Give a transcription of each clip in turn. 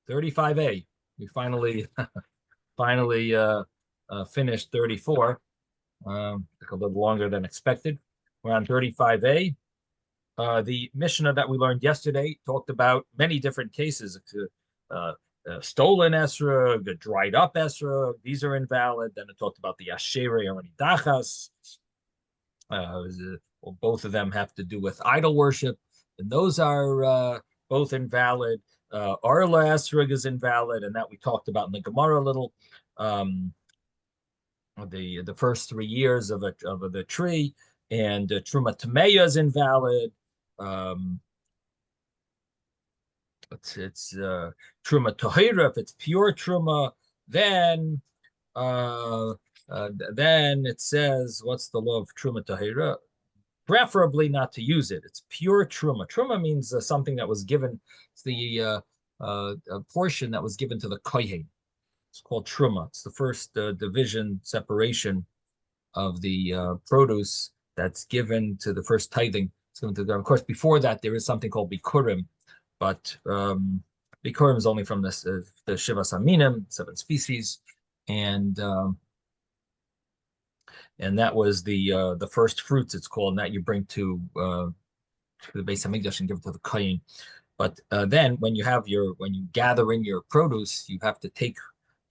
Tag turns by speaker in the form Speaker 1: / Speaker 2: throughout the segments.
Speaker 1: 35A. We finally finished 34. Took a little longer than expected. We're on 35A. The Mishnah that we learned yesterday talked about many different cases. Stolen esrog, the dried up esrog, these are invalid. Then it talked about the asherei or dachas. Well, both of them have to do with idol worship, and those are both invalid. Arla esrog is invalid, and that we talked about in the Gemara a little. The first 3 years of the tree, and Truma Tameya is invalid. It's Truma Tahira. If it's pure Truma, then it says, what's the law of Truma Tahira? Preferably not to use it. It's pure Truma. Truma means something that was given. It's the a portion that was given to the kohen. It's called Truma. It's the first division separation of the produce that's given to the first tithing. Of course, before that, there is something called Bikurim, but Bikurim is only from the Shivas Aminim, 7 species, and that was the first fruits, it's called, and that you bring to the Beis Hamikdash and give it to the kohen. But then when you gather in your produce, you have to take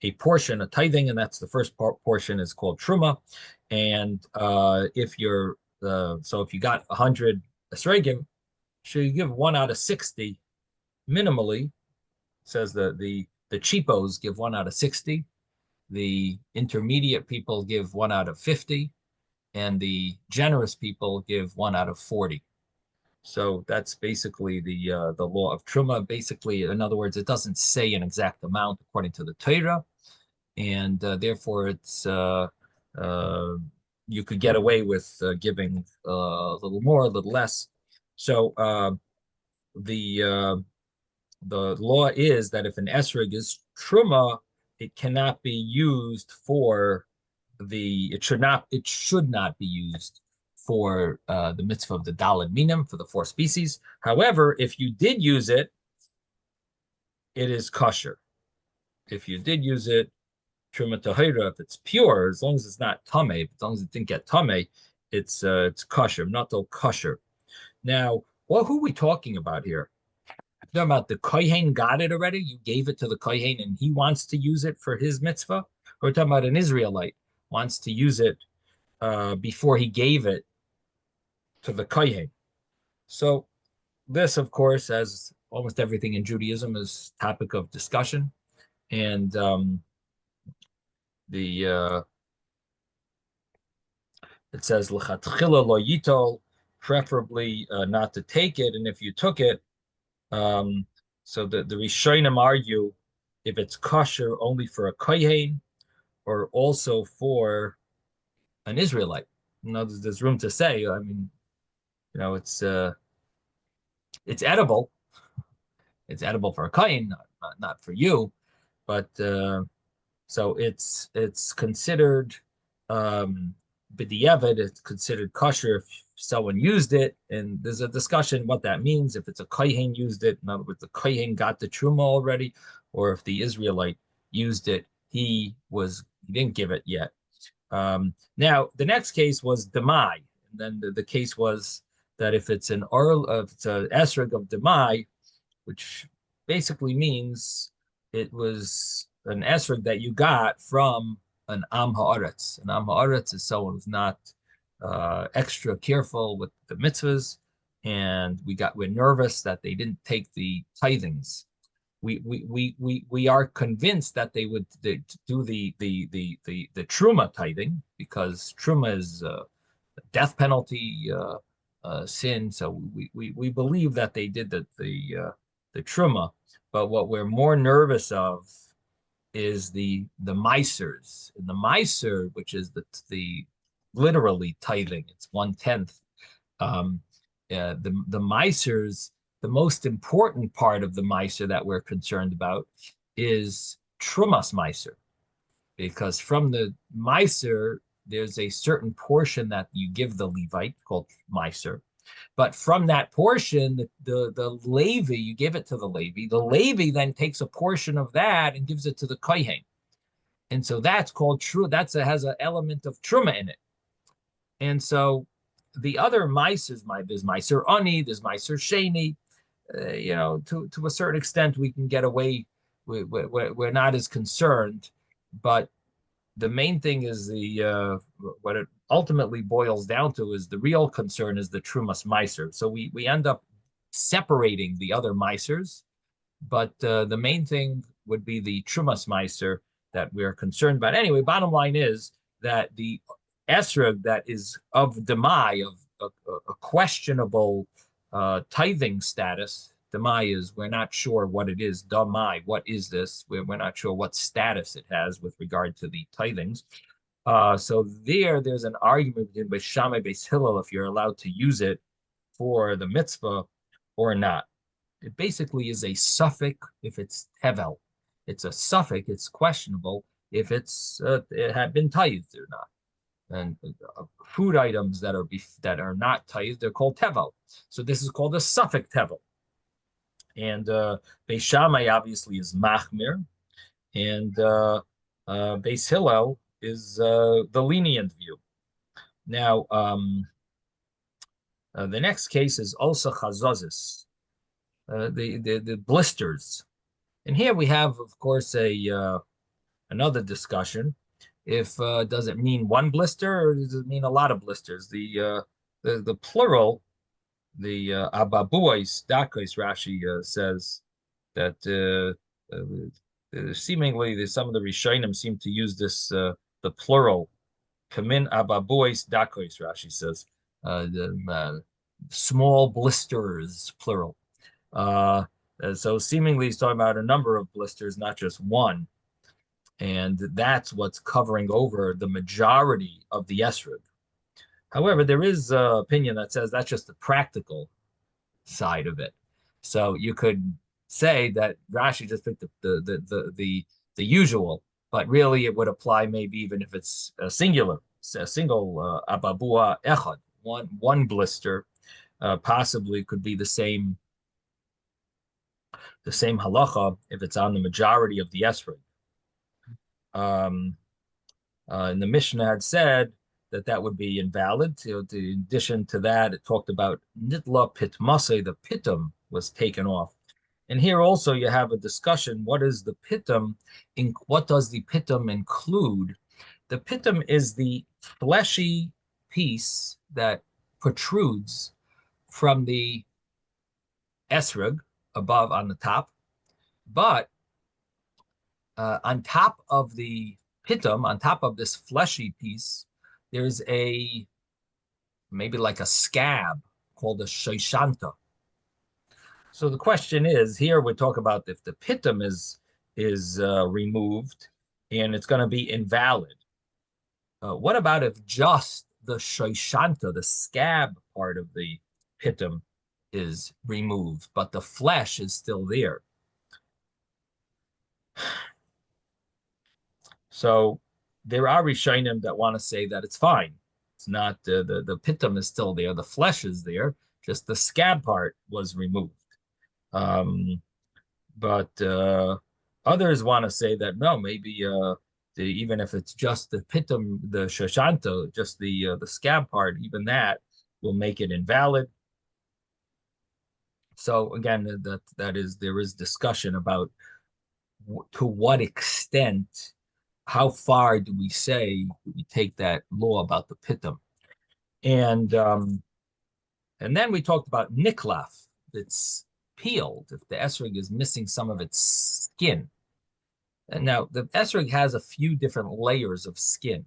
Speaker 1: a portion, a tithing, and that's the first portion is called truma. And if you got 100 esregim, so you give 1 out of 60 minimally. It says the cheapos give 1 out of 60, the intermediate people give 1 out of 50, and the generous people give 1 out of 40. So that's basically the law of truma. Basically, in other words, it doesn't say an exact amount according to the Torah, and therefore it's you could get away with giving a little more, a little less. So the law is that if an esrog is truma, it cannot be used for it should not be used for the mitzvah of the daled minim, for the 4 species. However, if you did use it, it is kosher. If you did use it, truma tahira, if it's pure, as long as it's not tameh, as long as it didn't get tameh, it's kosher, not all kosher. Now, who are we talking about here? Talking about the kohen got it already. You gave it to the kohen, and he wants to use it for his mitzvah. Or we're talking about an Israelite wants to use it before he gave it to the kohen. So this, of course, as almost everything in Judaism, is topic of discussion, and it says l'chatchila lo yitol, preferably not to take it, and if you took it, so the Rishonim argue if it's kosher only for a kohen or also for an Israelite. There's room to say. I mean, it's edible. It's edible for a kohen, not for you, but so it's considered b'diavad. It's considered kosher if someone used it, and there's a discussion what that means. If it's a kohen used it, in other words, the kohen got the truma already, or if the Israelite used it, he didn't give it yet. Now the next case was demai, and then the case was that if it's an esrog of demai, which basically means it was an esrog that you got from an am haaretz. An am haaretz is someone who's not extra careful with the mitzvahs, and we're nervous that they didn't take the tithings. We are convinced that they would do the truma tithing, because truma is a death penalty sin. So we believe that they did the truma, but what we're more nervous of is the misers. And the miser, which is the literally tithing, it's 1/10. The misers, the most important part of the miser that we're concerned about is trumas miser, because from the miser there's a certain portion that you give the Levite called miser, But from that portion, the Levi, you give it to the Levi. The Levi then takes a portion of that and gives it to the Kohen. And so that's called true. Has an element of truma in it. And so the other mices, there's miser ani, there's miser sheni. To a certain extent, we can get away. We're not as concerned, but the main thing is what it ultimately boils down to is the real concern is the trumas miser. So we end up separating the other misers, but the main thing would be the trumas miser that we're concerned about. Anyway, bottom line is that the esrog that is of demai, of a questionable tithing status. Demai is we're not sure what it is. Damai, what is this? We're not sure what status it has with regard to the tithings. So there's an argument between Beis Shammai and Beis Hillel if you're allowed to use it for the mitzvah or not. It basically is a suffix if it's tevel. It's a suffix. It's questionable if it had been tithed or not. And food items that are not tithed, they're called tevel. So this is called a suffix tevel. And Beis Shammai obviously is machmir, and Beis Hillel is the lenient view. Now, the next case is also chazozis, the blisters, and here we have, of course, another discussion. If does it mean one blister or does it mean a lot of blisters? The plural, the ababuos dakos, Rashi says that seemingly some of the Rishonim seem to use this the plural kamin ababuos dakos. Rashi says small blisters plural. So seemingly he's talking about a number of blisters, not just one. And that's what's covering over the majority of the esrog. However, there is an opinion that says that's just the practical side of it. So you could say that Rashi just picked the usual, but really it would apply maybe even if it's a single ababua echad, one blister, possibly could be the same halacha if it's on the majority of the esrog. And the Mishnah had said that would be invalid. In addition to that, it talked about nitla pitmase, the pitum was taken off. And here also you have a discussion. What is the pitum? What does the pitum include? The pitum is the fleshy piece that protrudes from the esrog above on the top, but on top of the pitum, on top of this fleshy piece, there's maybe like a scab called a shoshanta. So the question is, here we talk about if the pitum is removed and it's going to be invalid. What about if just the shoshanta, the scab part of the pitum, is removed, but the flesh is still there? So there are Rishonim that want to say that it's fine. It's not the pitum is still there, the flesh is there, just the scab part was removed. But others want to say that no, maybe even if it's just the pitum, the shoshanta, just the scab part, even that will make it invalid. So again, there is discussion about to what extent, how far do we say we take that law about the pitum, and then we talked about niklaf. It's peeled if the esrog is missing some of its skin. And now the esrog has a few different layers of skin.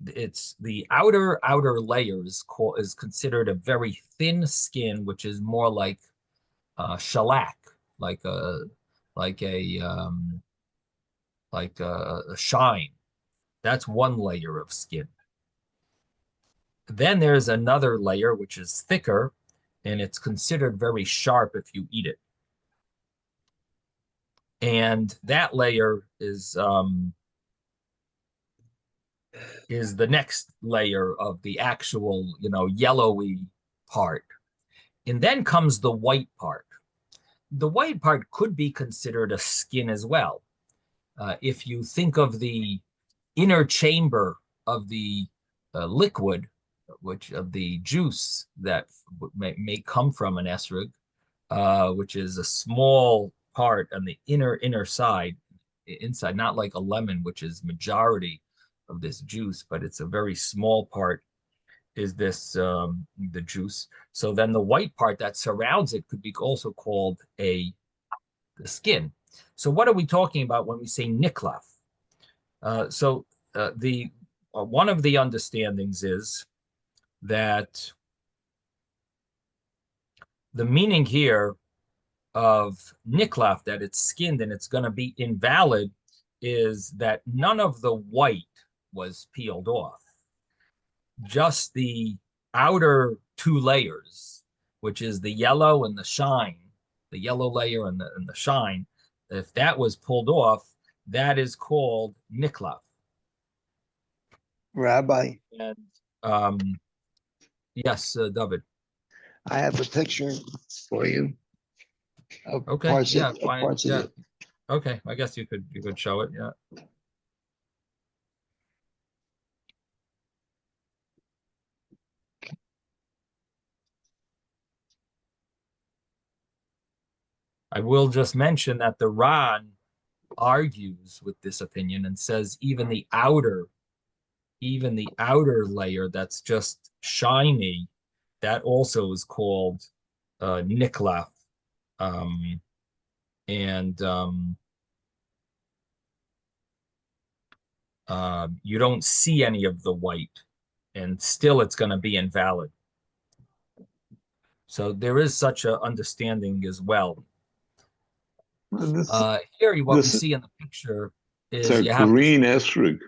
Speaker 1: It's the outer layer is considered a very thin skin, which is more like shellac, like a shine. That's one layer of skin. Then there's another layer which is thicker, and it's considered very sharp if you eat it. And that layer is is the next layer of the actual, yellowy part. And then comes the white part. The white part could be considered a skin as well. If you think of the inner chamber of the liquid, which of the juice that may come from an esrog, which is a small part on the inner side, inside, not like a lemon, which is majority of this juice, but it's a very small part is this the juice. So then the white part that surrounds it could be also called the skin. So what are we talking about when we say niklaf? The one of the understandings is that the meaning here of niklaf, that it's skinned and it's going to be invalid, is that none of the white was peeled off. Just the outer two layers, which is the yellow and the shine, the yellow layer and the shine, if that was pulled off, that is called niklaf.
Speaker 2: Rabbi.
Speaker 1: And yes, David.
Speaker 2: I have a picture for you of
Speaker 1: Okay,
Speaker 2: parts
Speaker 1: yeah,
Speaker 2: of
Speaker 1: fine,
Speaker 2: parts
Speaker 1: yeah.
Speaker 2: of it.
Speaker 1: Okay, I guess you could show it, yeah. I will just mention that the Ran argues with this opinion and says even the outer layer that's just shiny, that also is called niklaf. And you don't see any of the white, and still it's going to be invalid. So there is such an understanding as well. Here, what we see in the picture is you have
Speaker 3: green esrog.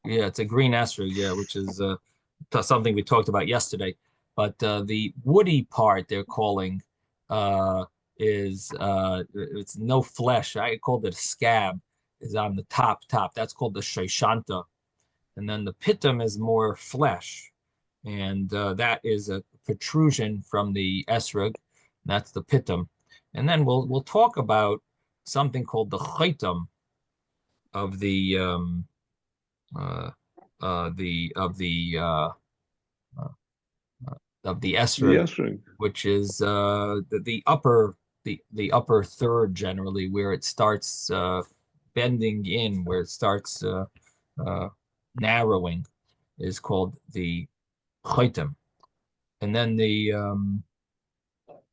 Speaker 1: Yeah, it's a green esrog, yeah, which is something we talked about yesterday. But the woody part they're calling is it's no flesh. I called it a scab. Is on the top. That's called the shoshanta, and then the pitum is more flesh, and that is a protrusion from the esrog. That's the pitum, and then we'll talk about something called the chaitam of the uh, the of the esrog, which is the upper the upper third generally, where it starts bending in, where it starts narrowing, is called the chaitam, and then the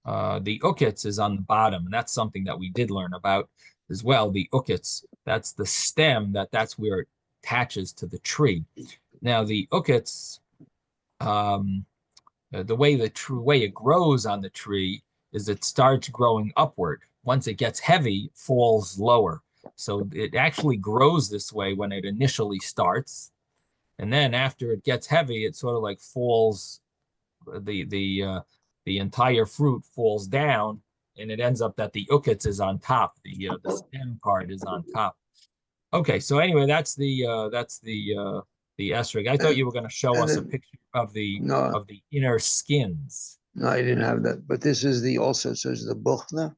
Speaker 1: ukitz is on the bottom, and that's something that we did learn about as well. The ukitz, that's the stem, that's where it attaches to the tree. Now the ukitz, the way it grows on the tree is it starts growing upward. Once it gets heavy, it falls lower. So it actually grows this way when it initially starts, and then after it gets heavy, it sort of like falls. The entire fruit falls down, and it ends up that the ukitz is on top. The stem part is on top. Okay, so anyway, that's the esrog. I thought you were going to show us a picture of the inner skins.
Speaker 2: No, I didn't have that. But this is also says the buchna.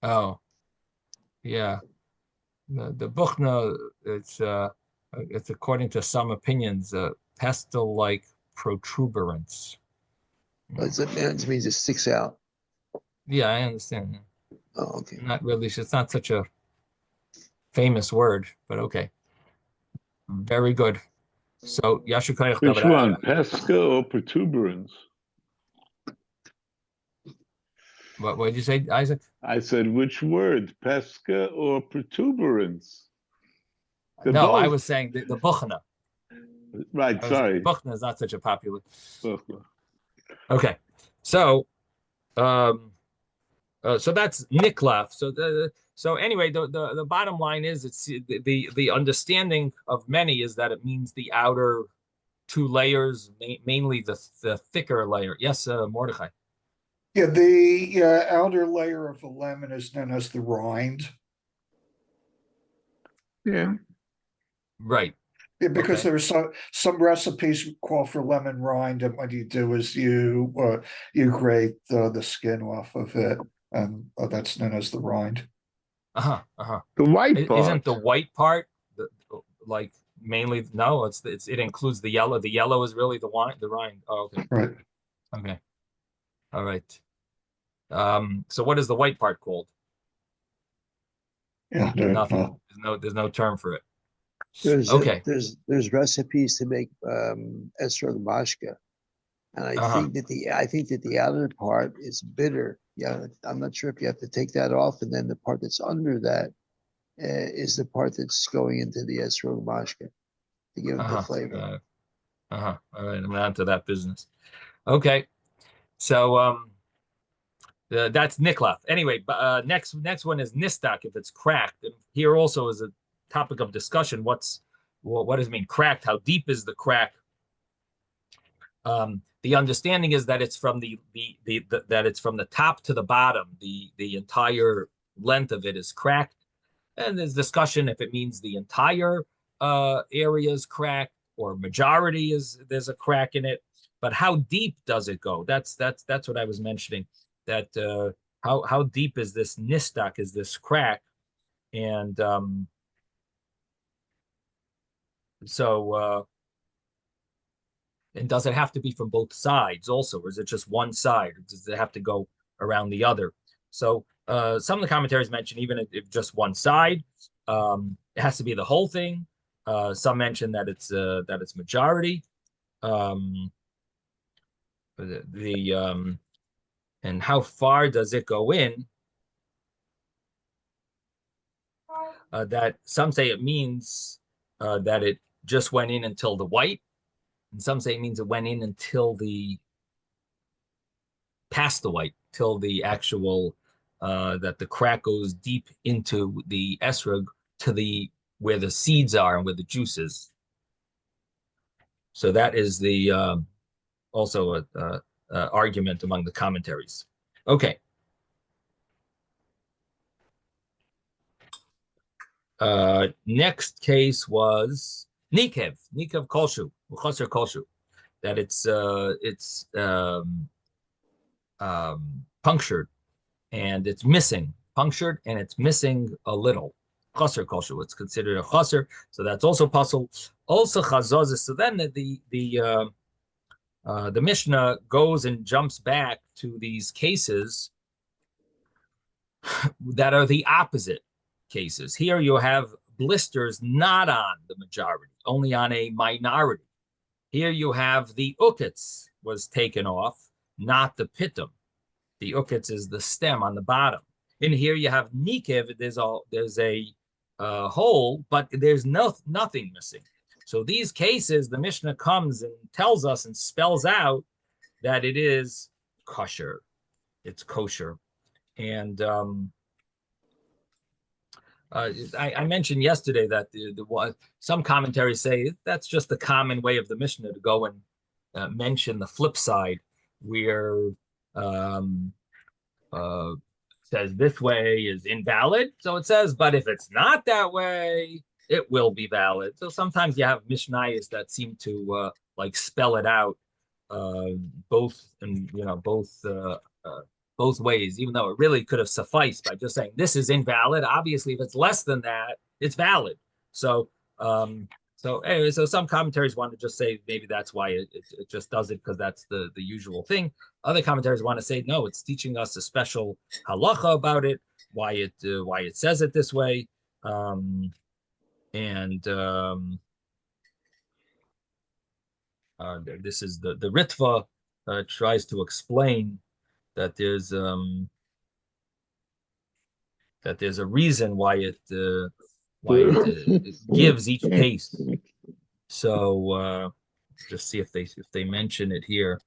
Speaker 1: Oh, yeah. The buchna, it's according to some opinions, pestle-like protuberance.
Speaker 2: It means it sticks out.
Speaker 1: Yeah, I understand.
Speaker 2: Oh, okay.
Speaker 1: Not really. It's not such a famous word, but okay. Very good. So, Yashukayach.
Speaker 3: Which one, pesca or protuberance?
Speaker 1: What did you say, Isaac?
Speaker 3: I said, which word, pesca or protuberance?
Speaker 1: No, I was saying the buchna.
Speaker 3: Right, sorry.
Speaker 1: Buchna is not such a popular. Okay, so so that's niklaf. So anyway, the bottom line is it's the understanding of many is that it means the outer two layers, mainly the thicker layer. Yes, Mordechai.
Speaker 4: Yeah, the outer layer of the lemon is known as the rind.
Speaker 3: Yeah.
Speaker 1: Right.
Speaker 4: Yeah, because
Speaker 1: Okay.
Speaker 4: there's some recipes call for lemon rind, and what you do is you grate the skin off of it, and that's known as the rind.
Speaker 1: Uh-huh.
Speaker 3: The white
Speaker 1: Isn't
Speaker 3: part.
Speaker 1: the white part the, like mainly no, it includes the yellow. The yellow is really the rind. Oh, okay.
Speaker 4: Right.
Speaker 1: Okay. All right. So what is the white part called?
Speaker 4: Yeah.
Speaker 1: Nothing. There's no term for it.
Speaker 2: There's
Speaker 1: Okay.
Speaker 2: there's recipes to make esrog mashka, and
Speaker 1: Uh-huh.
Speaker 2: I think that the outer part is bitter. Yeah, I'm not sure if you have to take that off, and then the part that's under that is the part that's going into the esrog mashka to give it the
Speaker 1: Uh-huh.
Speaker 2: flavor.
Speaker 1: All right, I'm on to that business. Okay. So that's niklaf. Anyway, next one is nistak if it's cracked. And here also is a topic of discussion. What does it mean cracked? How deep is the crack? The understanding is that it's from that it's from the top to the bottom. The entire length of it is cracked, and there's discussion if it means the entire area is cracked or majority is there's a crack in it. But how deep does it go? That's what I was mentioning. That how deep is this nistak? Is this crack? And so and does it have to be from both sides also, or is it just one side? Or does it have to go around the other? So some of the commentaries mention even if just one side, it has to be the whole thing. Some mention that it's majority. Um, the and how far does it go in? That some say it means that it just went in until the white, and some say it means it went in until the past the white, till the actual that the crack goes deep into the esrog to the where the seeds are and where the juice is. So that is the also a argument among the commentaries. Okay. Next case was Nikev Kolshu, that it's punctured and it's missing, punctured and it's missing a little. Chaser kosher, it's considered a chaser, so that's also possible. Also chazazis. So then the Mishnah goes and jumps back to these cases that are the opposite cases. Here you have blisters not on the majority, only on a minority. Here you have the ukitz was taken off, not the pitum. The ukitz is the stem on the bottom. In here you have nikev. There's a hole, but there's nothing missing. So these cases, the Mishnah comes and tells us and spells out that it is kosher. It's kosher, and I mentioned yesterday that some commentaries say that's just the common way of the Mishnah to go and mention the flip side, where um, uh, says this way is invalid. So it says, but if it's not that way, it will be valid. So sometimes you have Mishnayos that seem to like spell it out both and both ways, even though it really could have sufficed by just saying this is invalid. Obviously, if it's less than that, it's valid. So so anyway, so some commentaries want to just say maybe that's why it just does it because that's the usual thing. Other commentaries want to say no, it's teaching us a special halacha about it, why it says it this way, and this is the Ritva tries to explain that there's a reason why it gives each case. So just see if they mention it here.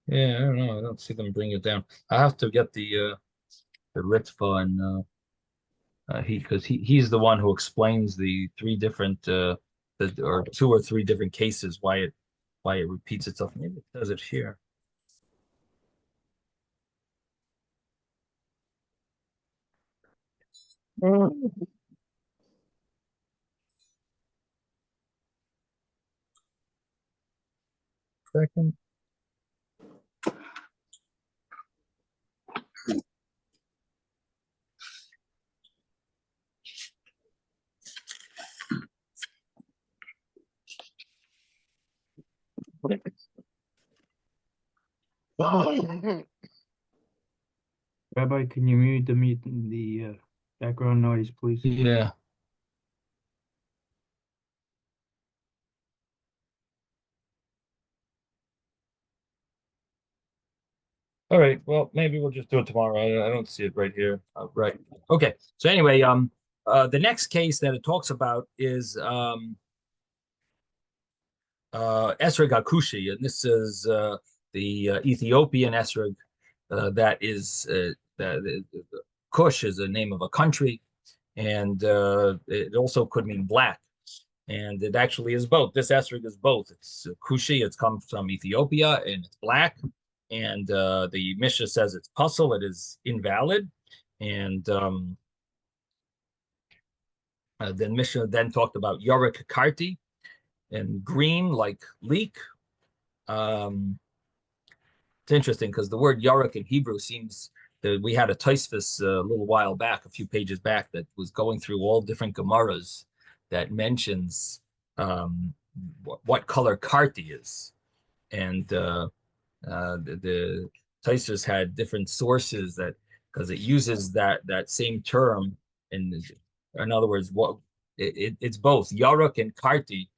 Speaker 1: Yeah, I don't know. I don't see them bring it down. I have to get the Ritva and he's the one who explains the three different or two or three different cases why it repeats itself. Maybe it does it here. Second.
Speaker 5: Rabbi, can you mute the background noise, please?
Speaker 1: Yeah. All right. Well, maybe we'll just do it tomorrow. I don't see it right here. Right. Okay. So anyway, the next case that it talks about is Esrog Akushi, and this is the Ethiopian Esrog that is that Kush is the name of a country, and it also could mean black, and it actually is both. This esrog is both. It's Kushi, it's come from Ethiopia, and it's black, and the Mishnah says it's puzzle, it is invalid, and then Mishnah then talked about Yorik Karti, and green like leek. Um, it's interesting because the word Yorik in Hebrew seems that we had a Tosfos a little while back, a few pages back, that was going through all different Gemaras that mentions what color Karti is, and the Tosfos had different sources that because it uses that same term, and in other words, it's both Yaruk and Karti.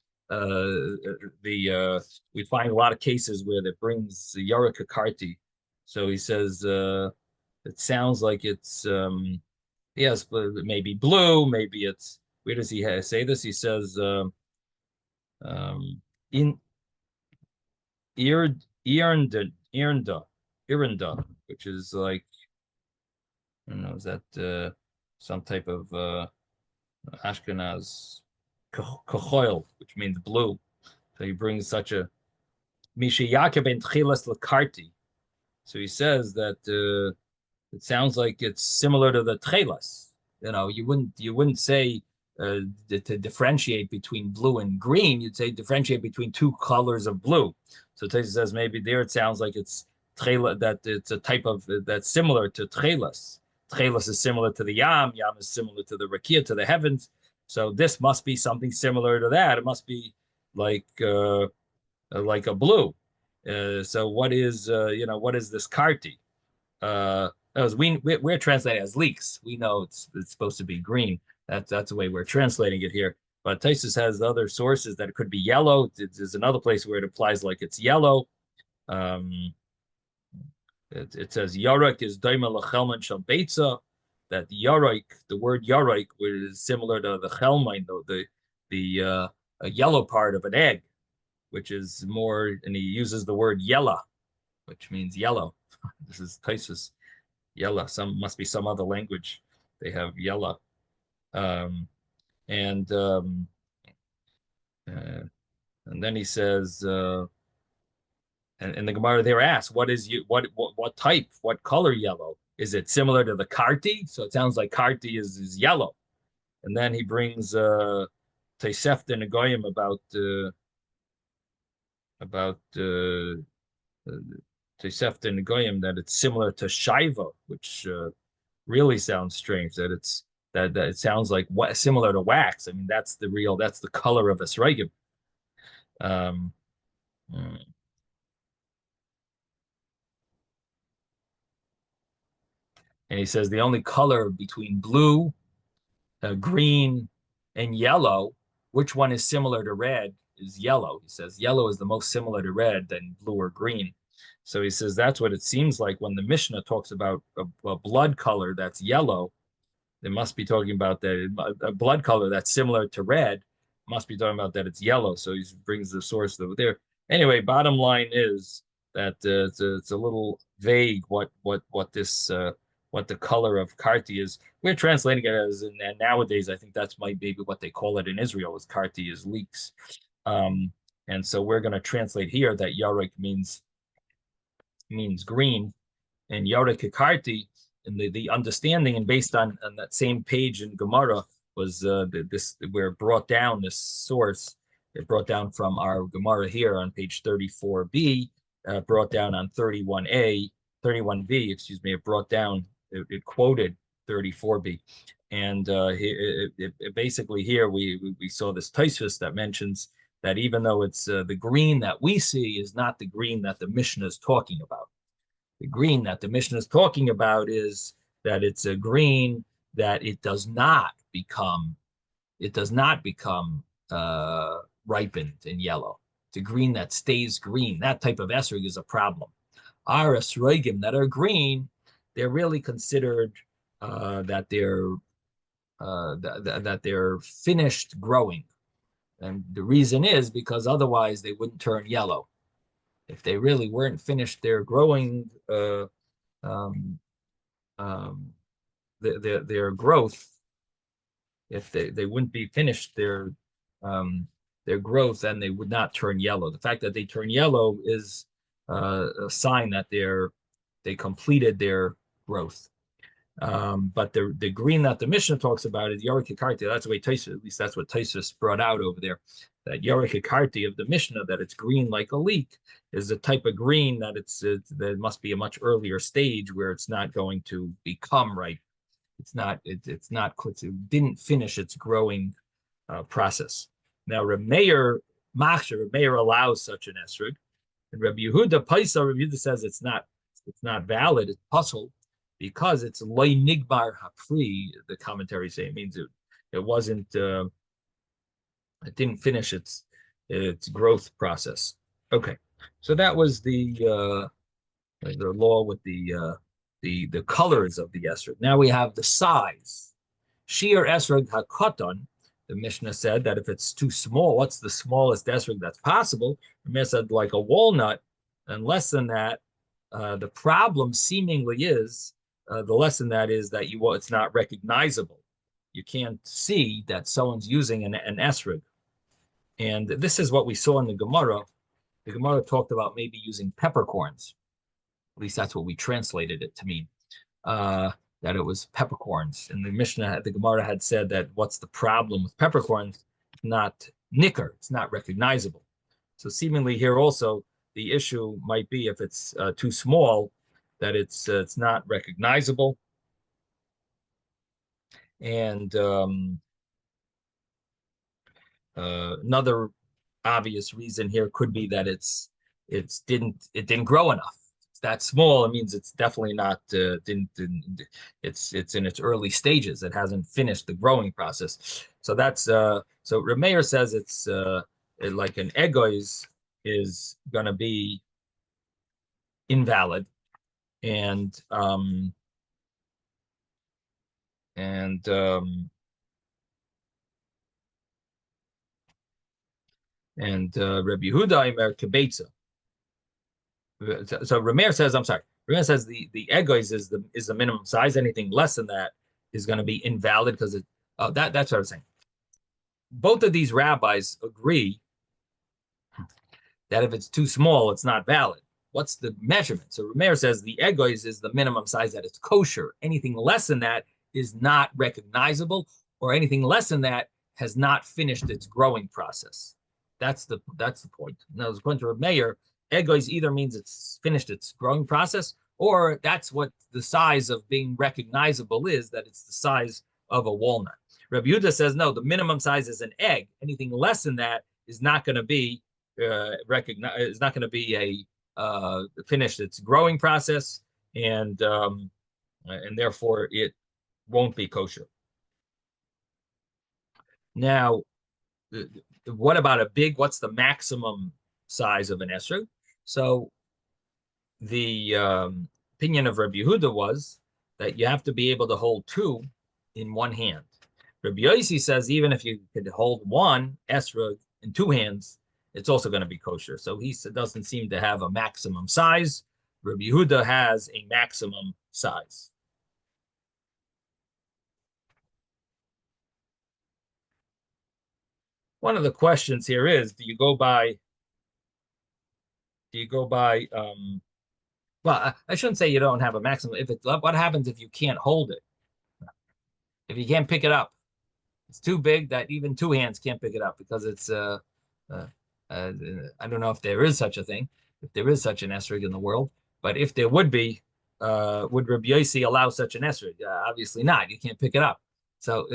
Speaker 1: We find a lot of cases where that brings the Yaruk Karti. So he says it sounds like it's yes, but maybe blue, maybe it's where does he say this? He says in Irinda, which is like I don't know, is that some type of Ashkenaz kachoil, which means blue. So he brings such a Misha Yaakov and Tchilas Lakarti. So he says that it sounds like it's similar to the Tchilas. You wouldn't say to differentiate between blue and green. You'd say differentiate between two colors of blue. So Taisa says maybe there it sounds like it's Tchela, that it's a type of that's similar to Tchelas. Tchelas is similar to the Yam. Yam is similar to the Rakia, to the heavens. So this must be something similar to that. It must be like a blue. So what is this karti? As we're translating as leaks. We know it's supposed to be green. That's the way we're translating it here. But Taisus has other sources that it could be yellow. There's another place where it applies like it's yellow. It says Yarek is daima lachelman shel beitza. That Yarek, the word Yarek, is similar to the chelman, the a yellow part of an egg, which is more, and he uses the word yella, which means yellow. This is Taisus. Yella. Must be some other language. They have yella. And and then he says, and the Gemara there asks, what type, what color yellow? Is it similar to the karti? So it sounds like karti is yellow. And then he brings Tosefta Negoyim about Tosefta Negoyim that it's similar to Shaiva, which really sounds strange. That it sounds like similar to wax. I mean, that's the color of esrogim. Um, mm. And he says the only color between blue, green, and yellow, which one is similar to red, is yellow. He says yellow is the most similar to red than blue or green. So he says that's what it seems like when the Mishnah talks about a blood color that's yellow. They must be talking about that a blood color that's similar to red must be talking about that it's yellow. So he brings the source over there. Anyway, bottom line is that it's a little vague what this what the color of karti is. We're translating it as, and nowadays I think that's might maybe what they call it in Israel is karti is leeks. Um, and so we're going to translate here that yarek means green, and yarek karti, and the understanding and based on that same page in Gemara was this where it brought down this source. It brought down from our Gemara here on page 34b, brought down on 31a, 31b, excuse me. It brought down, it quoted 34b, and basically here we saw this Tosfos that mentions that even though it's the green that we see is not the green that the Mishnah is talking about. The green that the Mishnah is talking about is that it's a green that it does not become ripened in yellow. It's a green that stays green. That type of esrog is a problem. Our esrogim that are green, they're really considered that they're finished growing, and the reason is because otherwise they wouldn't turn yellow. If they really weren't finished their growing, their growth, if they wouldn't be finished their growth, then they would not turn yellow. The fact that they turn yellow is a sign that they completed their growth. But the green that the Mishnah talks about is Yarek Karti. That's the way Tosfos, at least that's what Tosfos brought out over there. That Yarek Karti of the Mishnah, that it's green like a leek, is the type of green that that must be a much earlier stage where it's not going to become ripe. It didn't finish its growing process. Now Reb Meir allows such an esrog, and Rabbi Yehuda says it's not valid. It's puzzle because it's loy nigbar hapri. The commentaries say it means it wasn't it didn't finish its growth process. Okay, so that was the law with the colors of the esrog. Now we have the size. Sheer esrog hakoton. The Mishnah said that if it's too small, what's the smallest esrog that's possible? The Mishnah said like a walnut, and less than that. The problem seemingly is the lesson that is that it's not recognizable. You can't see that someone's using an esrog, and this is what we saw in the Gemara. The Gemara talked about maybe using peppercorns. At least that's what we translated it to mean. That it was peppercorns. And the Mishnah, the Gemara had said that what's the problem with peppercorns? Not nicker, it's not recognizable. So seemingly here also, the issue might be if it's too small, that it's not recognizable. And another obvious reason here could be that it didn't grow enough. It's that small. It means it's definitely not it's in its early stages. It hasn't finished the growing process. So that's so Reb Meir says it's like an egois is going to be invalid, and Rabbi Yehuda Imer Kebetza. So Rameir says, I'm sorry. Rameir says the egois is the minimum size. Anything less than that is going to be invalid because that's what I was saying. Both of these rabbis agree that if it's too small, it's not valid. What's the measurement? So Rameir says the egois is the minimum size that it's kosher. Anything less than that is not recognizable, or anything less than that has not finished its growing process. That's the point. Now, according to Rameir, egois either means it's finished its growing process, or that's what the size of being recognizable is, that it's the size of a walnut. Rabbi Yehuda says, no, the minimum size is an egg. Anything less than that is not going to be recognized. Is not going to be finished its growing process, and therefore it won't be kosher. Now, what about a big? What's the maximum size of an esrog? So the opinion of Rabbi Yehuda was that you have to be able to hold two in one hand. Rabbi Yossi says even if you could hold one esrog in two hands, it's also going to be kosher. So he doesn't seem to have a maximum size. Rabbi Yehuda has a maximum size. One of the questions here is, do you go by, well, I shouldn't say you don't have a maximum. If it's, what happens if you can't hold it? If you can't pick it up? It's too big that even two hands can't pick it up because it's, I don't know if there is such a thing, if there is such an esrog in the world, but if there would be, would Rabbi Yossi allow such an esrog? Obviously not. You can't pick it up. So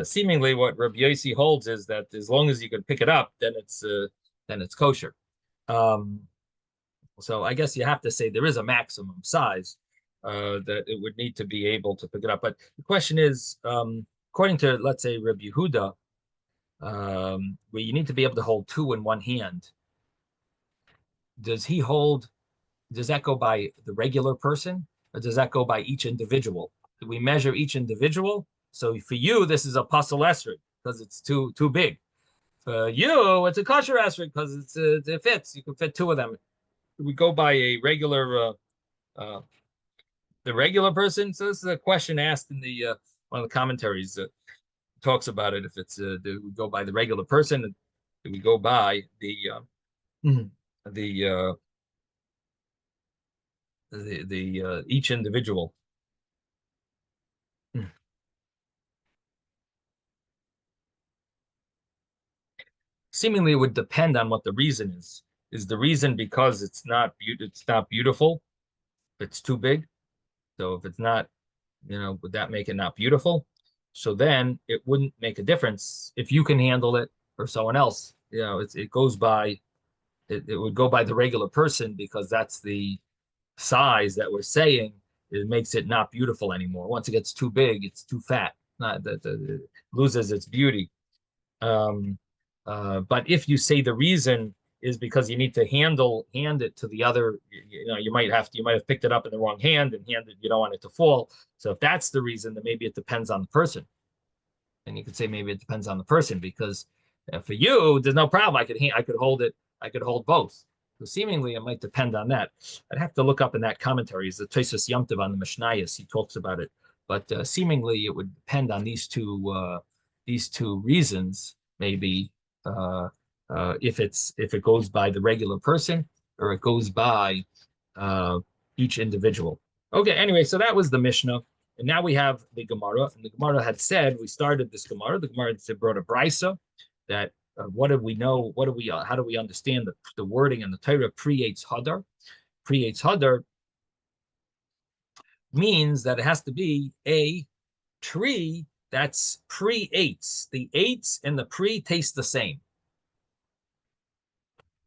Speaker 1: seemingly what Rabbi Yossi holds is that as long as you can pick it up, then it's kosher. So I guess you have to say there is a maximum size that it would need to be able to pick it up. But the question is, according to, let's say, Rabbi Yehuda, where you need to be able to hold two in one hand, does that go by the regular person, or does that go by each individual? Do we measure each individual? So for you, this is a pasul esrog because it's too big. For you, it's a kosher esrog because it fits. You can fit two of them. We go by a regular the regular person. So this is a question asked in the one of the commentaries talks about it. If it's do we go by the regular person? Do we go by the each individual? Seemingly, it would depend on what the reason is. Is the reason because it's not beautiful? It's too big. So if it's not, would that make it not beautiful? So then it wouldn't make a difference if you can handle it or someone else. It goes by, it would go by the regular person because that's the size that we're saying. It makes it not beautiful anymore. Once it gets too big, it's too fat. Not that it loses its beauty. But if you say the reason is because you need to hand it to the other, you might have picked it up in the wrong hand and you don't want it to fall. So if that's the reason, then maybe it depends on the person. And you could say maybe it depends on the person because for you, there's no problem. I could hold it. I could hold both. So seemingly it might depend on that. I'd have to look up in that commentary. It's the Tosfos Yom Tov on the Mishnayos. He talks about it, but seemingly it would depend on these two reasons. Maybe if it goes by the regular person or it goes by each individual. Okay. Anyway, so that was the Mishnah. And now we have the Gemara, and the Gemara had said, we started this Gemara, the Gemara had brought a brisa that what do we know? How do we understand the wording in the Torah pre-Eitz Hadar? Pre-Eitz Hadar means that it has to be a tree that's pre-Eitz. The Eitz and the pre taste the same.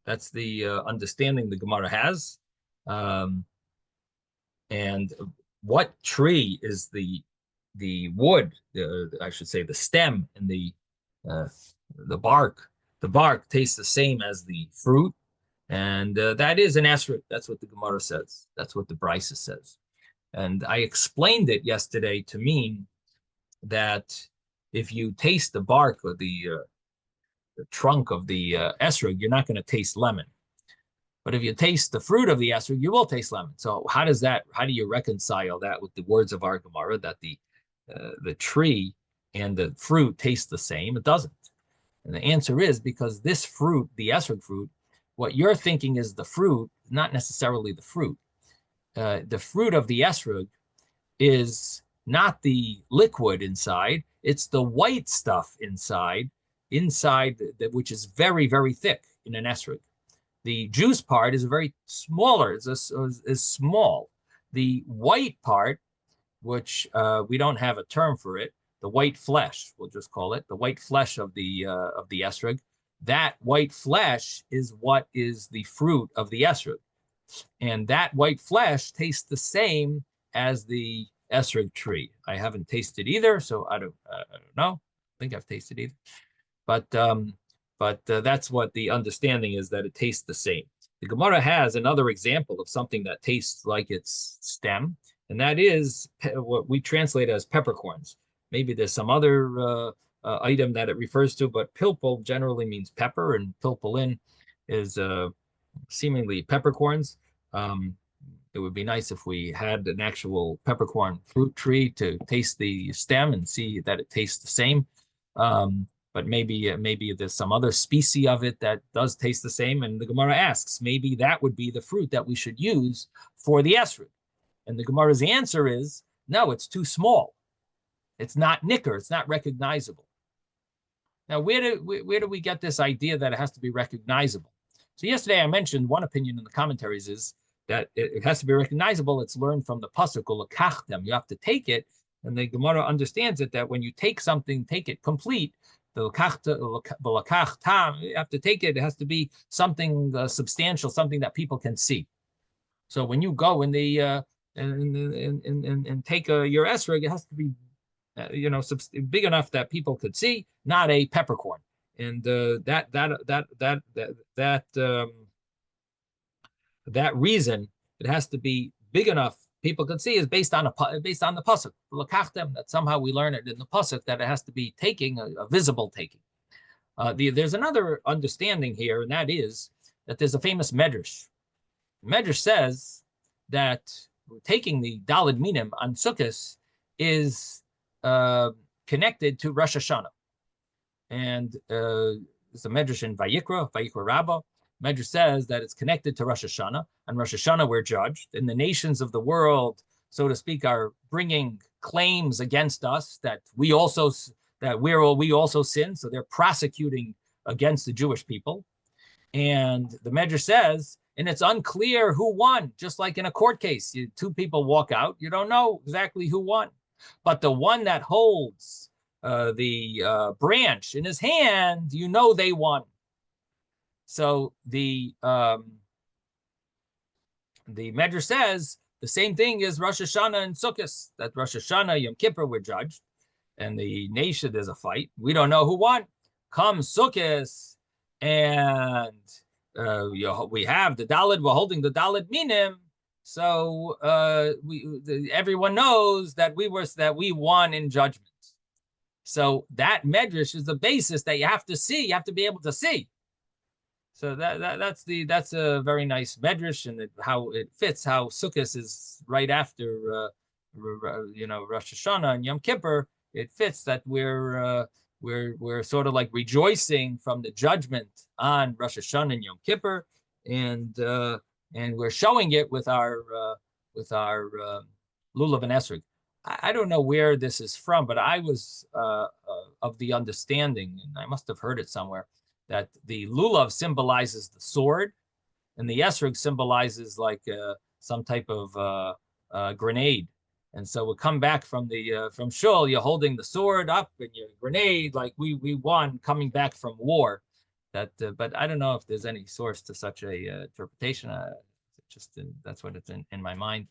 Speaker 1: That's the understanding the Gemara has. And what tree is the wood? I should say the stem and the bark. The bark tastes the same as the fruit, and that is an esrog. That's what the Gemara says. That's what the brisa says. And I explained it yesterday to mean that if you taste the bark or the trunk of the esrog, you're not going to taste lemon. But if you taste the fruit of the esrog, you will taste lemon. So how do you reconcile that with the words of our Gemara that the tree and the fruit taste the same? It doesn't. And the answer is because this fruit, the esrog fruit, what you're thinking is the fruit, not necessarily the fruit. The fruit of the esrog is not the liquid inside, it's the white stuff inside which is very, very thick in an esrog. The juice part is very smaller, is small. The white part, which we don't have a term for it, the white flesh, we'll just call it, the white flesh of the esrog, that white flesh is what is the fruit of the esrog. And that white flesh tastes the same as the esrog tree. I haven't tasted either, so I don't know. I think I've tasted either. But that's what the understanding is, that it tastes the same. The Gemara has another example of something that tastes like its stem, and that is what we translate as peppercorns. Maybe there's some other item that it refers to, but pilpul generally means pepper, and pilpulin is seemingly peppercorns. It would be nice if we had an actual peppercorn fruit tree to taste the stem and see that it tastes the same. But maybe there's some other species of it that does taste the same. And the Gemara asks, maybe that would be the fruit that we should use for the esrog. And the Gemara's answer is, no, it's too small. It's not nicker. It's not recognizable. Now, where do we get this idea that it has to be recognizable? So yesterday I mentioned one opinion in the commentaries is that it has to be recognizable. It's learned from the pasuk, lekachtem. You have to take it, and the Gemara understands it that when you take something, take it complete. The lekachtam, you have to take it. It has to be something substantial, something that people can see. So when you go in the and take your esrog, it has to be big enough that people could see, not a peppercorn. And that reason it has to be big enough people could see is based on the pasuk. Lekachtem, that somehow we learn it in the pasuk that it has to be taking a visible taking. There's another understanding here, and that is that there's a famous medrash. The medrash says that taking the daled minim on Sukkot is connected to Rosh Hashanah, and it's a medrash in Vayikra Rabbah. Medrash says that it's connected to Rosh Hashanah, and Rosh Hashanah we're judged, and the nations of the world, so to speak, are bringing claims against us that we also sin, so they're prosecuting against the Jewish people. And the Medrash says, and it's unclear who won, just like in a court case. Two people walk out, you don't know exactly who won. But the one that holds the branch in his hand, they won. So the Medrash says the same thing is Rosh Hashanah and Sukkot, that Rosh Hashanah, Yom Kippur, we're judged, and the nation, there's a fight. We don't know who won. Come Sukkot, and we have the Daled, we're holding the Daled Minim, so everyone knows that we won in judgment. So that medrash is the basis that you have to see. You have to be able to see. So that's a very nice medrash, and how it fits how Sukkot is right after Rosh Hashanah and Yom Kippur. It fits that we're sort of like rejoicing from the judgment on Rosh Hashanah and Yom Kippur, and we're showing it with our lulav and esrog. I don't know where this is from, but I was of the understanding, and I must have heard it somewhere, that the lulav symbolizes the sword, and the esrog symbolizes like some type of grenade. And so we'll come back from shul, you're holding the sword up and your grenade, like we won coming back from war. But I don't know if there's any source to such a interpretation. That's what it's in my mind.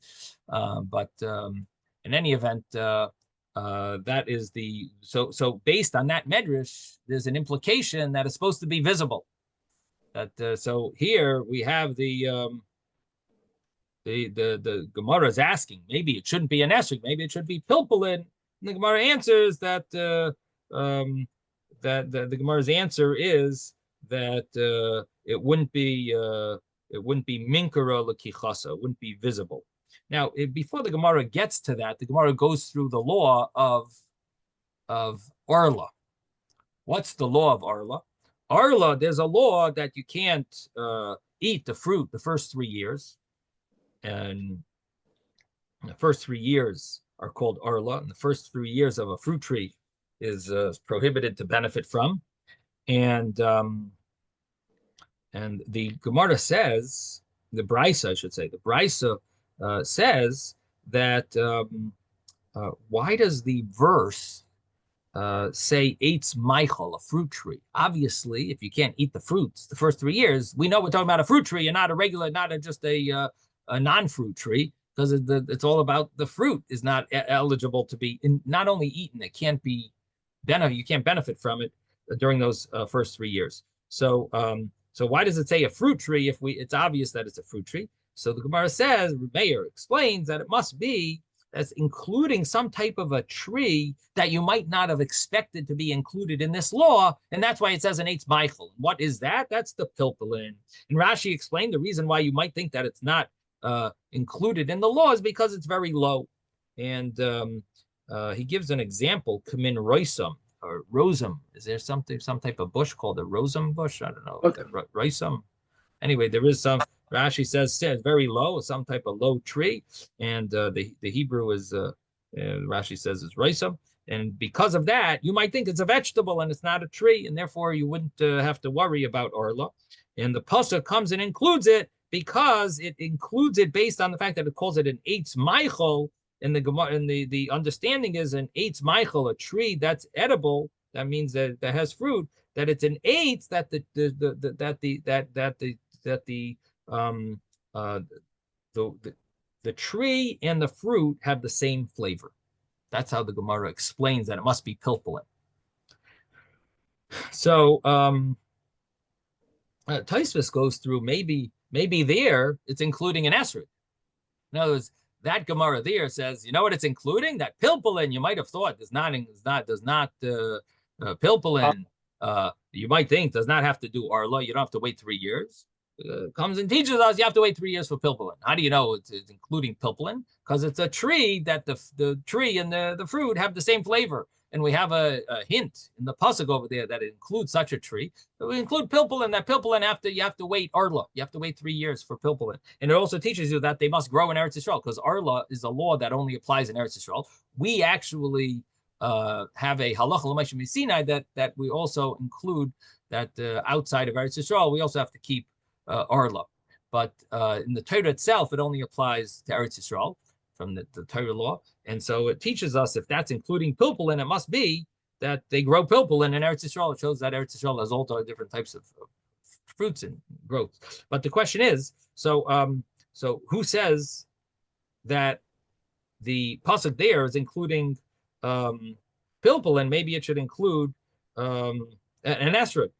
Speaker 1: But in any event, that is so based on that medrash, there's an implication that it's supposed to be visible. That so here we have the Gemara is asking, maybe it shouldn't be an esrog, maybe it should be pilpulin. And the Gemara answers that the Gemara's answer is that it wouldn't be minkara lekichasa, it wouldn't be visible. Now, before the Gemara gets to that, the Gemara goes through the law of Arla. What's the law of Arla? Arla, there's a law that you can't eat the fruit the first 3 years. And the first 3 years are called Arla. And the first 3 years of a fruit tree is prohibited to benefit from. And the Gemara says, the Brisa, I should say, the Brisa says that why does the verse say eitz Michael, a fruit tree? Obviously, if you can't eat the fruits the first 3 years, we know we're talking about a fruit tree and not a regular, just a non-fruit tree, because it's all about the fruit is not eligible to be not only eaten, it can't be you can't benefit from it during those first 3 years. So why does it say a fruit tree if it's obvious that it's a fruit tree? So the Gemara says, Meir explains that it must be that's including some type of a tree that you might not have expected to be included in this law, and that's why it says an Eitz Michael. What is that? That's the pilpulin. And Rashi explained the reason why you might think that it's not included in the law is because it's very low. And he gives an example, kamin roisum or rosum. Is there some type of bush called a rosum bush? I don't know.
Speaker 6: Okay.
Speaker 1: Roisum. Anyway, there is some. Rashi says very low, some type of low tree, and the Hebrew is Rashi says is roisum, and because of that, you might think it's a vegetable and it's not a tree, and therefore you wouldn't have to worry about orla. And the pasuk comes and includes it because it includes it based on the fact that it calls it an Eitz Michael. And the understanding is an Eitz Michael, a tree that's edible. That means that has fruit. That it's an eitz that the tree and the fruit have the same flavor. That's how the Gemara explains that it must be pilpulin. So Tosfos goes through maybe there it's including an esrog. In other words, that Gemara there says, you know what it's including? That pilpulin you might have thought does not pilpulin. You might think does not have to do arla. You don't have to wait 3 years. Comes and teaches us you have to wait 3 years for pilpulin. How do you know it's including pilpulin? Because it's a tree that the tree and the fruit have the same flavor. And we have a hint in the pasuk over there that it includes such a tree. But we include pilpulin. That pilpulin you have to wait arla. You have to wait 3 years for pilpulin. And it also teaches you that they must grow in Eretz Yisrael because arla is a law that only applies in Eretz Yisrael. We actually have a halacha l'maishim Sinai that we also include that outside of Eretz Yisrael we also have to keep arla. But in the Torah itself, it only applies to Eretz Yisrael from the Torah law. And so it teaches us if that's including pilpulin, it must be that they grow pilpulin in Eretz Yisrael. It shows that Eretz Yisrael has all different types of fruits and growth. But the question is, so who says that the pasuk there is including pilpulin? Maybe it should include an esrog.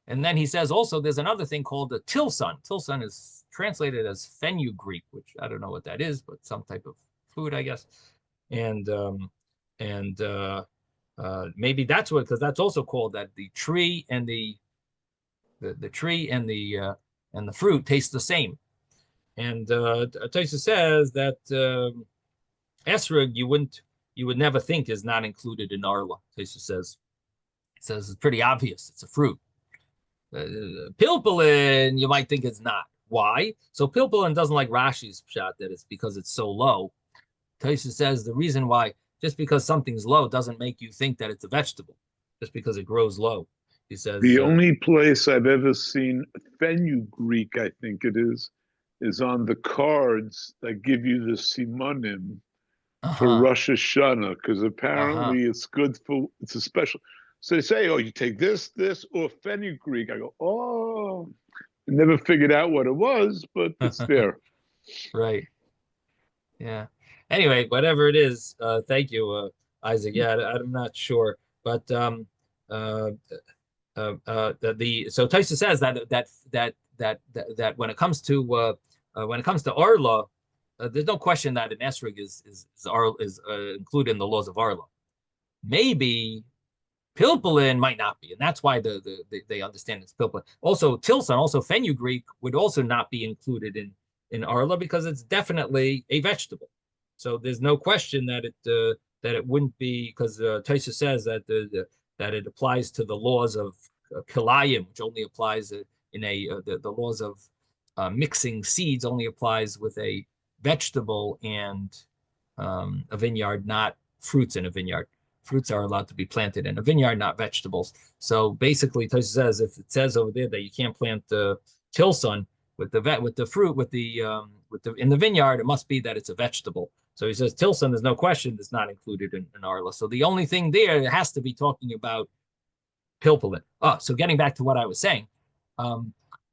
Speaker 1: And then he says also there's another thing called a tilson. Tilson is translated as fenugreek, which I don't know what that is, but some type of food, I guess. And maybe that's what, because that's also called that the tree and the tree and the fruit taste the same. And Tosfos says that esrog you would never think is not included in arla. Tosfos says it's pretty obvious. It's a fruit. Pilpulin, you might think it's not. Why? So pilpulin doesn't like Rashi's pshat that it's because it's so low. Tosfos says the reason why, just because something's low doesn't make you think that it's a vegetable, just because it grows low. He says
Speaker 3: the only place I've ever seen fenugreek, I think it is on the cards that give you the simonim for Rosh Hashanah, because apparently it's good for, it's a special. So they say, oh, you take this, or fenugreek. I go, oh, I never figured out what it was, but it's there.
Speaker 1: Right. Yeah. Anyway, whatever it is, thank you, Isaac. Yeah, I'm not sure, but so Tosfos says that when it comes to arla, there's no question that an esrog is included in the laws of arla. Maybe pilpulin might not be, and that's why they understand it's pilpulin. Also, tilson, also fenugreek would also not be included in arla because it's definitely a vegetable. So there's no question that it wouldn't be, because Tosfos says that it applies to the laws of kilayim, which only applies in the laws of mixing seeds only applies with a vegetable and a vineyard, not fruits in a vineyard. Fruits are allowed to be planted in a vineyard, not vegetables. So basically, Tosfos says if it says over there that you can't plant tilson in the vineyard, it must be that it's a vegetable. So he says tilson, there's no question, it's not included in arla. So the only thing there has to be talking about pilpulin. So getting back to what I was saying,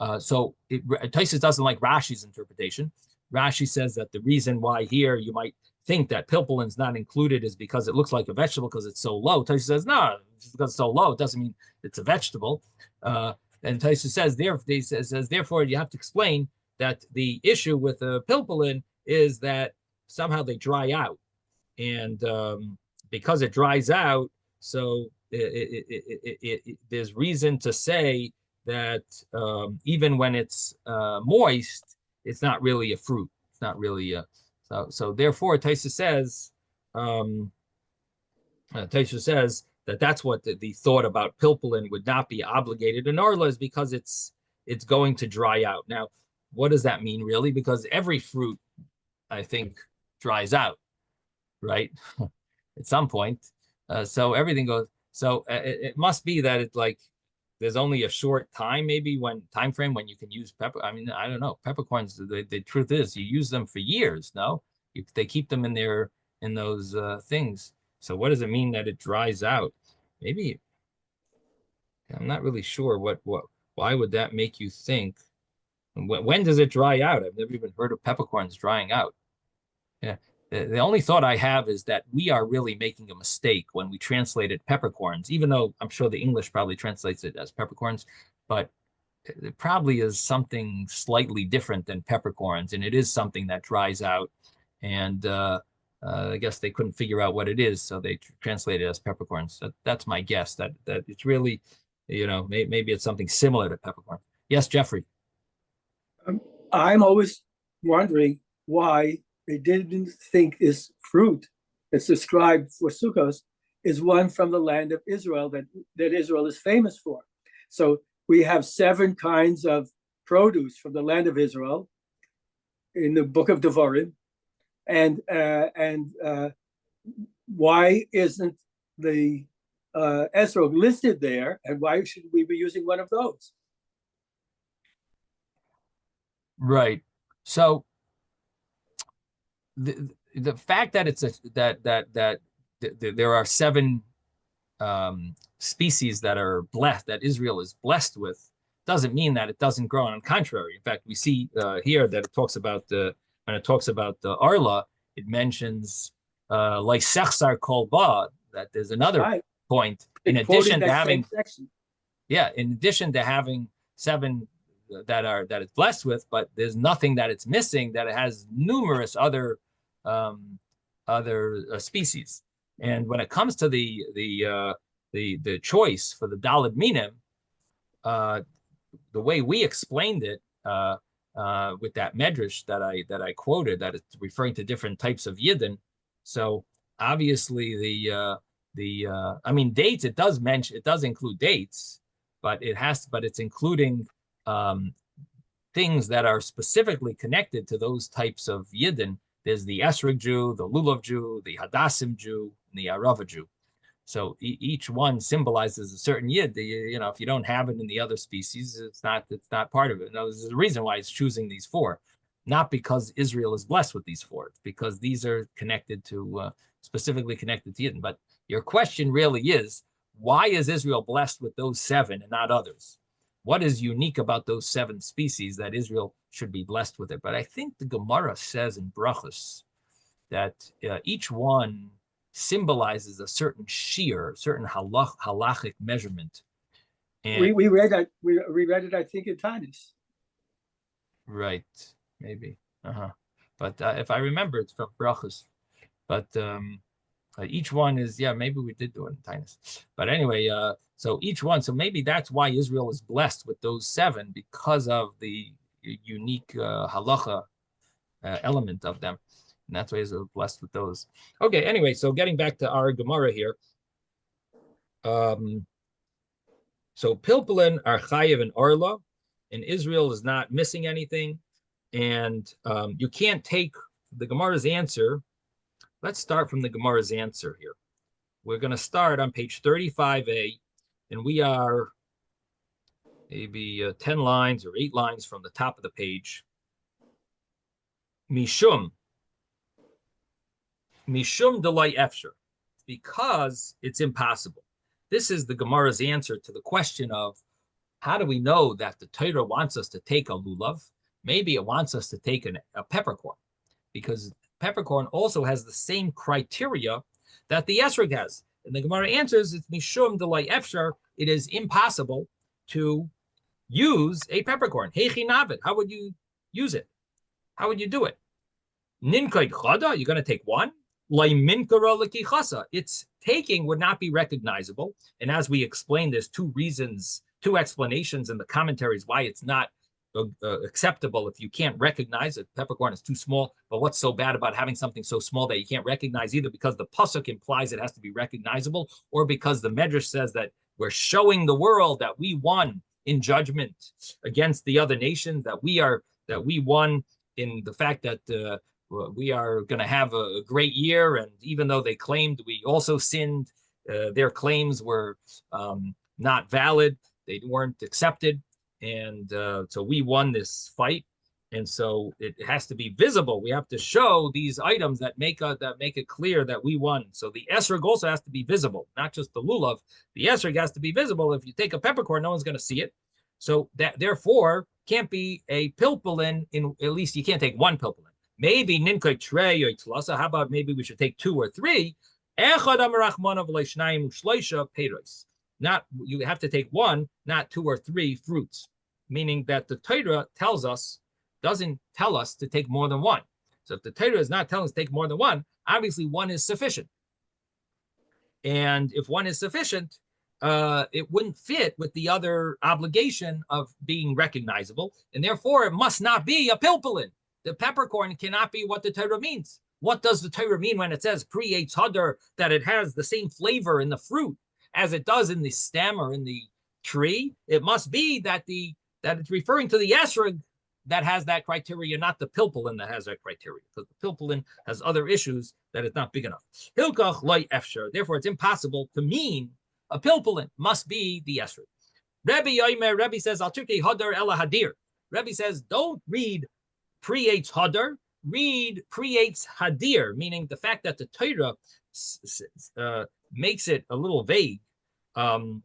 Speaker 1: Tosfos doesn't like Rashi's interpretation. Rashi says that the reason why here you might think that pilpulin's not included is because it looks like a vegetable because it's so low. Tosfos says no, just because it's so low, it doesn't mean it's a vegetable. And Tosfos says therefore you have to explain that the issue with pilpulin is that somehow they dry out, and because it dries out, so there's reason to say that even when it's moist, it's not really a fruit. It's not really a so therefore Taisa says that that's what the thought about pilpulin would not be obligated in Orla is because it's going to dry out. Now, what does that mean really? Because every fruit, I think, dries out, right? At some point. So everything goes. So it must be that it's like there's only a short time, maybe time frame when you can use pepper. I mean, I don't know. Peppercorns. The truth is, you use them for years. No, they keep them in those things. So what does it mean that it dries out? Maybe I'm not really sure why would that make you think? When does it dry out? I've never even heard of peppercorns drying out. Yeah. The only thought I have is that we are really making a mistake when we translated peppercorns, even though I'm sure the English probably translates it as peppercorns, but it probably is something slightly different than peppercorns, and it is something that dries out. And I guess they couldn't figure out what it is, so they translated it as peppercorns. That's my guess. That it's really, maybe it's something similar to peppercorn. Yes, Jeffrey.
Speaker 6: I'm always wondering why they didn't think this fruit that's described for Sukkos is one from the land of Israel that Israel is famous for. So we have 7 kinds of produce from the land of Israel in the book of Devarim. And why isn't the esrog listed there? And why should we be using one of those?
Speaker 1: Right. So the fact that it's that there are 7 species that are blessed, that Israel is blessed with, doesn't mean that it doesn't grow. On the contrary, in fact, we see here that it talks about when it talks about the Arla, it mentions like Sechsar Kolba, that there's another point in addition to having in addition to having 7 that it's blessed with, but there's nothing that it's missing, that it has numerous other species. And when it comes to the choice for the Daled Minim, the way we explained it with that medrash that I quoted, that it's referring to different types of yidden. So obviously I mean, dates, it does include dates, but it's including things that are specifically connected to those types of yidden. There's the Esrog Jew, the Lulav Jew, the Hadassim Jew, and the Arava Jew. So each one symbolizes a certain yid. If you don't have it in the other species, it's not part of it. Now, there's a reason why it's choosing these 4, not because Israel is blessed with these 4. It's because these are connected to specifically connected to yidden. But your question really is, why is Israel blessed with those 7 and not others? What is unique about those 7 species that Israel should be blessed with it? But I think the Gemara says in Brachos that each one symbolizes a certain shear, certain halachic measurement. And
Speaker 6: we read that we read it, I think, in Tanis.
Speaker 1: Right, maybe. But if I remember, it's from Brachos. But each one is, maybe we did do it in Tanis. But anyway, so each one, so maybe that's why Israel is blessed with those 7, because of the unique halacha element of them. And that's why Israel is blessed with those. Okay, anyway, so getting back to our Gemara here. So Pilpulin are Chayev and Arla, and Israel is not missing anything. And you can't take the Gemara's answer. Let's start from the Gemara's answer here. We're going to start on page 35a, and we are maybe 10 lines or 8 lines from the top of the page. Mishum delay efsher, because it's impossible. This is the Gemara's answer to the question of, how do we know that the Torah wants us to take a lulav? Maybe it wants us to take a peppercorn, because peppercorn also has the same criteria that the esrog has. And the Gemara answers, it's mishum delay efsher. It is impossible to use a peppercorn. Heichi navid. How would you use it? How would you do it? Ninkai chada, you're going to take one. Laiminkara lekichasa, its taking would not be recognizable. And as we explained, there's two explanations in the commentaries why it's not acceptable if you can't recognize it. Peppercorn is too small, but what's so bad about having something so small that you can't recognize, either because the pasuk implies it has to be recognizable, or because the Medrash says that we're showing the world that we won in judgment against the other nations, that we won in the fact that we are going to have a great year. And even though they claimed we also sinned, their claims were not valid. They weren't accepted. And so we won this fight. And so it has to be visible. We have to show these items that make it clear that we won. So the esrog also has to be visible, not just the lulav. The esrog has to be visible. If you take a peppercorn, no one's going to see it. So that therefore can't be a pilpulin. At least you can't take one pilpulin. Maybe ninkai trey or tlasa. How about maybe we should take 2 or 3? Not, you have to take 1, not 2 or 3 fruits. Meaning that the Torah doesn't tell us to take more than 1. So if the Torah is not telling us to take more than 1, obviously 1 is sufficient. And if 1 is sufficient, it wouldn't fit with the other obligation of being recognizable, and therefore it must not be a pilpulin. The peppercorn cannot be what the Torah means. What does the Torah mean when it says pre-eitz hadar, that it has the same flavor in the fruit as it does in the stem or in the tree? It must be that it's referring to the esrog that has that criteria, not the pilpulin that has that criteria, because the pilpulin has other issues that it's not big enough. Hilkach loy efshar. Therefore, it's impossible to mean a pilpulin. Must be the esrog. Rebbe says, Al turkei hadar ela hadir. Rebbe says, don't read pre-eitz hadar, read pre-eitz hadir, meaning the fact that the Torah makes it a little vague, and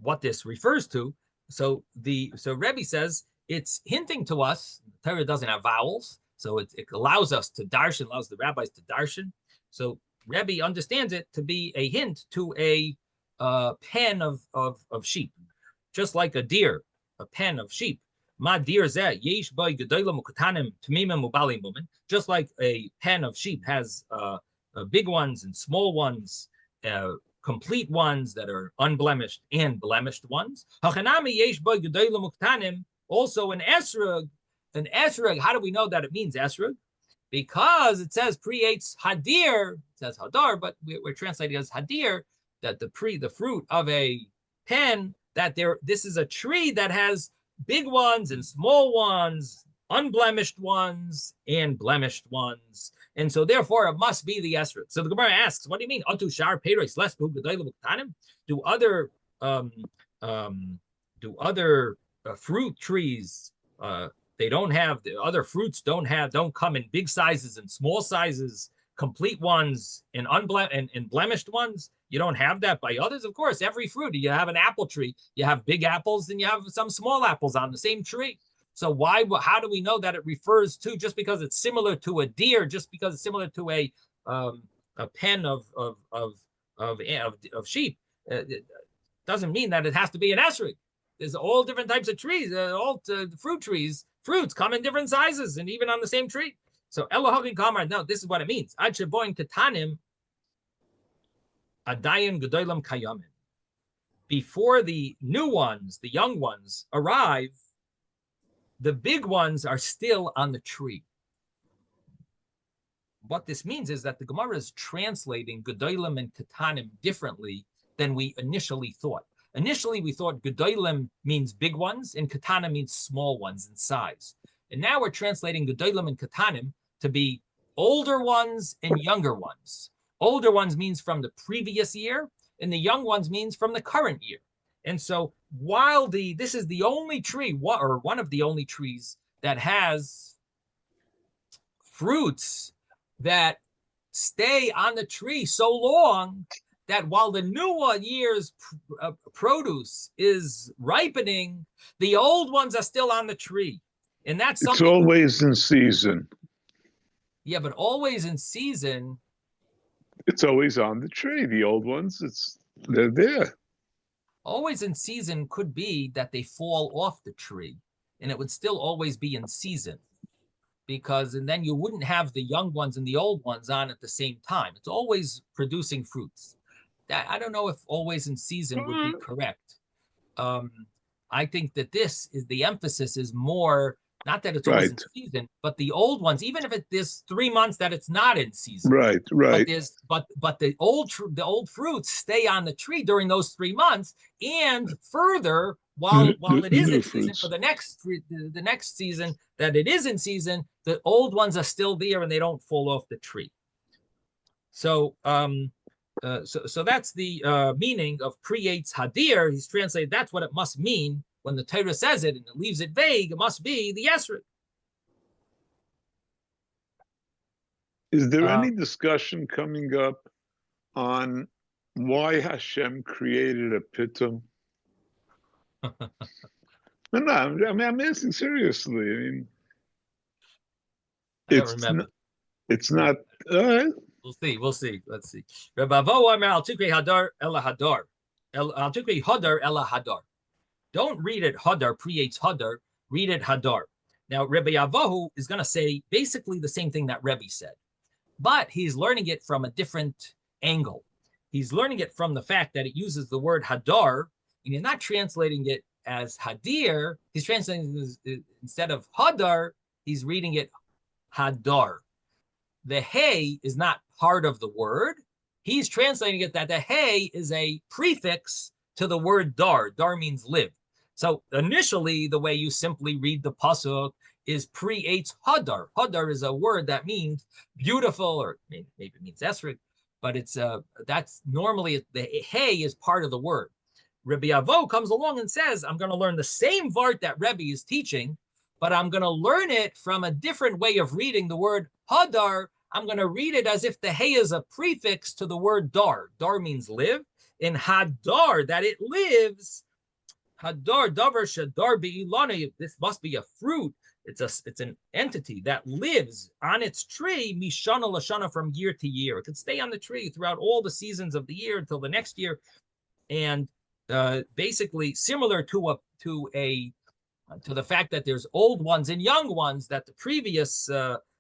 Speaker 1: what this refers to. So Rebbe says it's hinting to us. The Torah doesn't have vowels, so it allows us to darshan, allows the rabbis to darshan. So Rebbe understands it to be a hint to a pen of sheep, just like a deer, a pen of sheep. Just like a pen of sheep has big ones and small ones, complete ones that are unblemished and blemished ones. Also an esrog. How do we know that it means esrog? Because it says pre-eitz hadir. It says hadar, but we're translating as hadir, that the fruit of a pen, that this is a tree that has big ones and small ones, unblemished ones and blemished ones. And so therefore it must be the esrog. So the Gemara asks, what do you mean? Do other fruit trees, they don't have, the other fruits don't come in big sizes and small sizes, complete ones and and blemished ones? You don't have that by others? Of course, every fruit, you have an apple tree, you have big apples and you have some small apples on the same tree. So how do we know that it refers to, just because it's similar to a deer, just because it's similar to a pen of sheep, it doesn't mean that it has to be an esrog. There's all different types of trees, all fruit trees. Fruits come in different sizes and even on the same tree. So Elohim Kamar, no, this is what it means. Ad sheboim ketanim adayin gedolim kayamin. Before the new ones, the young ones arrive, the big ones are still on the tree. What this means is that the Gemara is translating gedolim and ketanim differently than we initially thought. Initially, we thought gedolim means big ones and ketanim means small ones in size. And now we're translating gedolim and ketanim to be older ones and younger ones. Older ones means from the previous year, and the young ones means from the current year. And so while this is the only tree, or one of the only trees that has fruits that stay on the tree so long that while the new year's produce is ripening, the old ones are still on the tree. And that's something.
Speaker 3: It's always in season.
Speaker 1: Yeah, but always in season.
Speaker 3: It's always on the tree. The old ones, they're there.
Speaker 1: Always in season could be that they fall off the tree, and it would still always be in season. because and then you wouldn't have the young ones and the old ones on at the same time. It's always producing fruits. That I don't know if always in season would be correct. I think that this is the emphasis is more not that it's always in season, but the old ones, even if it is 3 months that it's not in season.
Speaker 3: Right.
Speaker 1: But the old fruits stay on the tree during those 3 months, and further, while it is in season for the next season that it is in season, the old ones are still there and they don't fall off the tree. So so that's the meaning of creates hadir. He's translated that's what it must mean when the Torah says it and it leaves it vague. It must be the esrog.
Speaker 3: Is there any discussion coming up on why Hashem created a pitum? No, I mean, I'm asking seriously. I mean,
Speaker 1: I don't remember.
Speaker 3: It's not.
Speaker 1: We'll see. Let's see. Rabavo Amar al Tukri Hadar Ela Hadar. Al Tukri Hadar Ela Hadar. Don't read it Hadar, creates Hadar. Read it Hadar. Now, Rebbe Yavahu is going to say basically the same thing that Rebbe said, but he's learning it from a different angle. He's learning it from the fact that it uses the word Hadar, and he's not translating it as Hadir. He's translating it instead of Hadar, he's reading it Hadar. The hey is not part of the word. He's translating it that the hey is a prefix to the word dar. Dar means live. So initially, the way you simply read the pasuk is pre-eitz hadar. Hadar is a word that means beautiful, or maybe it means esrog, but it's that's normally the hey is part of the word. Rebbe Avo comes along and says, I'm going to learn the same vart that Rebbe is teaching, but I'm going to learn it from a different way of reading the word hadar. I'm going to read it as if the hey is a prefix to the word dar. Dar means live. In hadar, that it lives. Hadar davar shadar be'ilana. This must be a fruit. It's an entity that lives on its tree mishana lashana, from year to year. It can stay on the tree throughout all the seasons of the year until the next year, and basically similar to the fact that there's old ones and young ones that the previous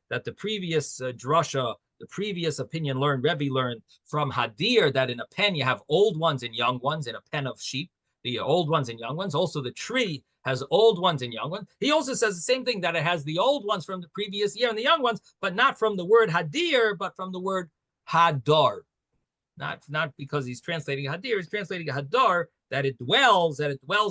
Speaker 1: drasha, the previous opinion Rebbe learned from Hadir, that in a pen you have old ones and young ones in a pen of sheep, the old ones and young ones. Also, the tree has old ones and young ones. He also says the same thing, that it has the old ones from the previous year and the young ones, but not from the word Hadir, but from the word Hadar. Not because he's translating Hadir, he's translating Hadar, that it dwells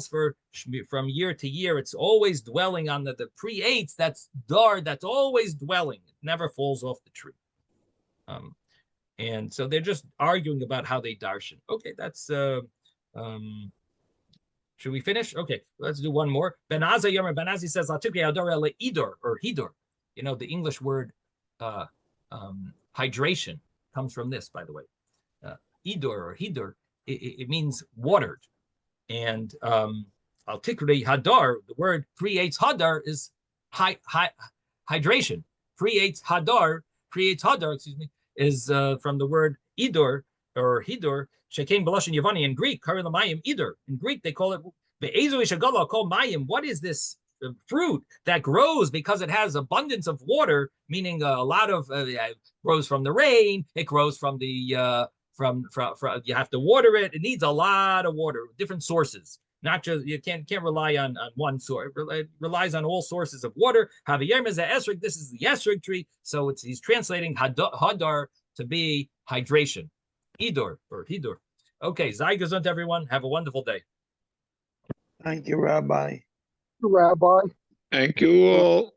Speaker 1: from year to year. It's always dwelling on the pre-eitz. That's dar. That's always dwelling. It never falls off the tree. And so they're just arguing about how they darshan. Okay, that's. Should we finish? Okay, let's do one more. Ben-Azai Yomer Ben-Azai says Latukei Hadar ele idor or hidor. You know, the English word hydration comes from this, by the way. Idor or hidor. It means watered. And al-tikri hadar, the word creates hadar is hydration. Creates hadar, is from the word idor or hidor. Shekein b'lashon Yavani in Greek, kari l'mayim idor. In Greek, they call it be'ezu ishagala kol mayim. What is this fruit that grows because it has abundance of water, meaning a lot of grows from the rain. It grows from the from you have to water it. It needs a lot of water, different sources. Not just you can't rely on one source. It relies on all sources of water. Haviyem is a esrog. This is the esrog tree. So he's translating hadar to be hydration. Idor or hidor. Okay, Zai gesund, everyone. Have a wonderful day.
Speaker 2: Thank you, Rabbi.
Speaker 4: Rabbi.
Speaker 3: Thank you all.